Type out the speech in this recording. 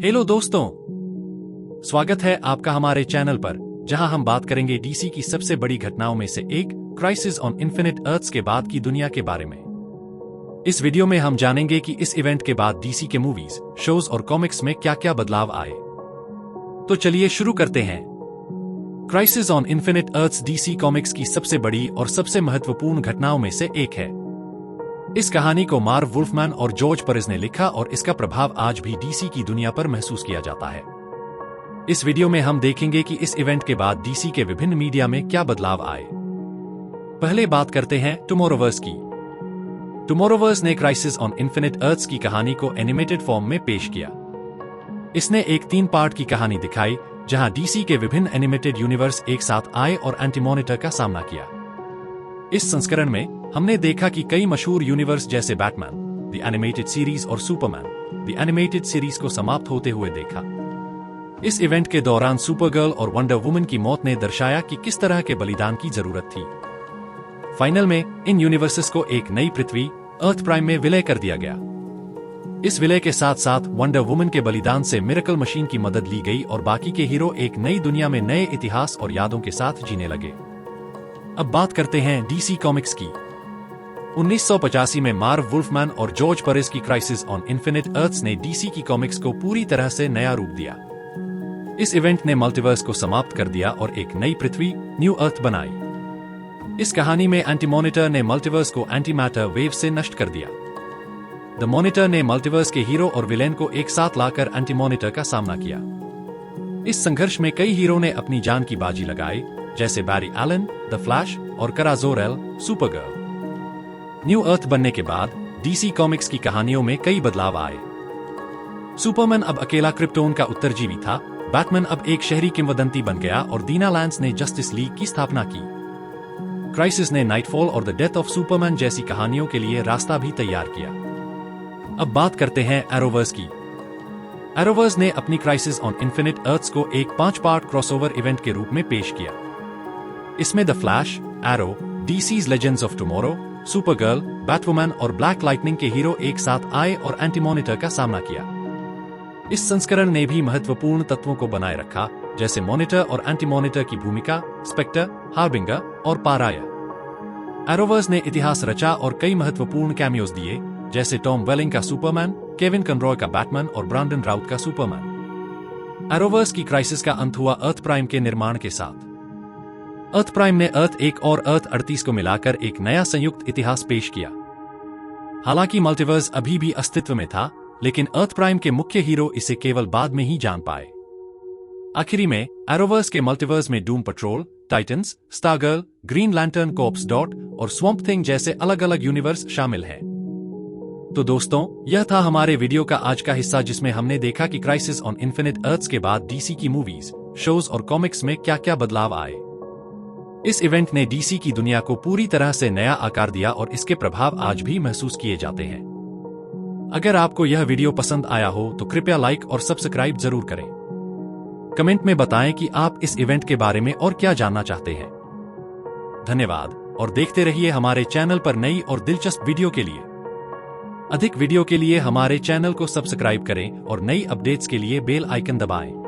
Hello दोस्तों, स्वागत है आपका हमारे चैनल पर, जहां हम बात करेंगे डीसी की सबसे बड़ी घटनाओं में से एक क्राइसिस ऑन इन्फिनिट अर्थ्स के बाद की दुनिया के बारे में। इस वीडियो में हम जानेंगे कि इस इवेंट के बाद डीसी के मूवीज, शोज और कॉमिक्स में क्या क्या बदलाव आए। तो चलिए शुरू करते हैं। Crisis on Infinite Earths DC Comics की सबसे बड़ी और सबसे महत्वपूर्ण घटनाओं में से एक है। इस कहानी को मार्व वुल्फमैन और जॉर्ज पेरेज ने लिखा और इसका प्रभाव आज भी डीसी की दुनिया पर महसूस किया जाता है। इस वीडियो में हम देखेंगे कि इस इवेंट के बाद डीसी के विभिन्न मीडिया में क्या बदलाव आए। पहले बात करते हैं टुमारोवर्स की। टुमारोवर्स ने क्राइसिस ऑन इन्फिनिट अर्थ्स की कहानी को एनिमेटेड फॉर्म में पेश किया। इसने एक 3 पार्ट की कहानी दिखाई, जहां डीसी के विभिन्न एनिमेटेड यूनिवर्स एक साथ आए और एंटी-मॉनिटर का सामना किया। इस संस्करण में हमने देखा कि कई मशहूर यूनिवर्स जैसे बैटमैन द एनिमेटेड सीरीज और सुपरमैन द एनिमेटेड सीरीज को समाप्त होते हुए देखा। इस इवेंट के दौरान सुपरगर्ल और वंडर वुमन की मौत ने दर्शाया कि किस तरह के बलिदान की जरूरत थी। फाइनल में इन यूनिवर्सेस को एक नई पृथ्वी अर्थ प्राइम में विलय कर दिया गया। इस विलय के साथ साथ वंडर वुमन के बलिदान से मिरेकल मशीन की मदद ली गई और बाकी के हीरो एक नई दुनिया में नए इतिहास और यादों के साथ जीने लगे। अब बात करते हैं डीसी कॉमिक्स की। 1985 में मार्व वुल्फमैन और जॉर्ज पेरेज की क्राइसिस ऑन इन्फिनिट अर्थ्स ने डीसी की कॉमिक्स को पूरी तरह से नया रूप दिया। इस इवेंट ने मल्टीवर्स को समाप्त कर दिया और एक नई पृथ्वी न्यू अर्थ बनाई। इस कहानी में एंटी-मॉनिटर ने मल्टीवर्स को एंटी मैटर वेव से नष्ट कर दिया। द मॉनिटर ने मल्टीवर्स के हीरो और विलेन को एक साथ लाकर एंटी-मॉनिटर का सामना किया। इस संघर्ष में कई हीरो ने अपनी जान की बाजी लगाई, जैसे बैरी एलन, द फ्लैश और करा जोर-एल, सुपरगर्ल। न्यू अर्थ बनने के बाद डीसी कॉमिक्स की कहानियों में कई बदलाव आए। सुपरमैन अब अकेला क्रिप्टोन का उत्तरजीवी था, बैटमैन अब एक शहरी किंवदंती बन गया और दीना लैंस ने जस्टिस लीग की स्थापना की। क्राइसिस ने नाइटफॉल और द डेथ ऑफ सुपरमैन जैसी कहानियों के लिए रास्ता भी तैयार किया। अब बात करते हैं एरोवर्स की। एरोवर्स ने अपनी क्राइसिस ऑन इन्फिनिट अर्थ्स को एक 5 पार्ट क्रॉसओवर इवेंट के रूप में पेश किया। इसमें the Flash, Arrow, DC's legends of tomorrow, Supergirl, Batwoman और ब्लैक लाइटनिंग के हीरो एक साथ आए और एंटी-मॉनिटर का सामना किया। इस संस्करण ने भी महत्वपूर्ण तत्वों को बनाए रखा, जैसे मॉनिटर और एंटी-मॉनिटर की भूमिका, स्पेक्टर, हार्बिंगर और पाराया। एरोवर्स ने इतिहास रचा और कई महत्वपूर्ण कैमियोज दिए, जैसे टॉम वेलिंग का सुपरमैन, केविन कनरॉय का बैटमैन और ब्रांडन राउथ का सुपरमैन। एरोवर्स की क्राइसिस का अंत हुआ अर्थ प्राइम के निर्माण के साथ। अर्थ प्राइम ने अर्थ 1 और अर्थ 38 को मिलाकर एक नया संयुक्त इतिहास पेश किया। हालांकि मल्टीवर्स अभी भी अस्तित्व में था, लेकिन अर्थ प्राइम के मुख्य हीरो इसे केवल बाद में ही जान पाए। आखिरी में एरोवर्स के मल्टीवर्स में Doom Patrol, Titans, Stargirl, Green Lantern Corps dot और स्वैम्प थिंग जैसे अलग अलग यूनिवर्स शामिल हैं। तो दोस्तों, यह था हमारे वीडियो का आज का हिस्सा, जिसमें हमने देखा कि क्राइसिस ऑन इन्फिनिट अर्थ्स के बाद डीसी की मूवीज, शोज और कॉमिक्स में क्या क्या बदलाव आए। इस इवेंट ने डीसी की दुनिया को पूरी तरह से नया आकार दिया और इसके प्रभाव आज भी महसूस किए जाते हैं। अगर आपको यह वीडियो पसंद आया हो तो कृपया लाइक और सब्सक्राइब जरूर करें। कमेंट में बताएं कि आप इस इवेंट के बारे में और क्या जानना चाहते हैं। धन्यवाद और देखते रहिए हमारे चैनल पर नई और दिलचस्प वीडियो के लिए। अधिक वीडियो के लिए हमारे चैनल को सब्सक्राइब करें और नई अपडेट्स के लिए बेल आइकन दबाएं।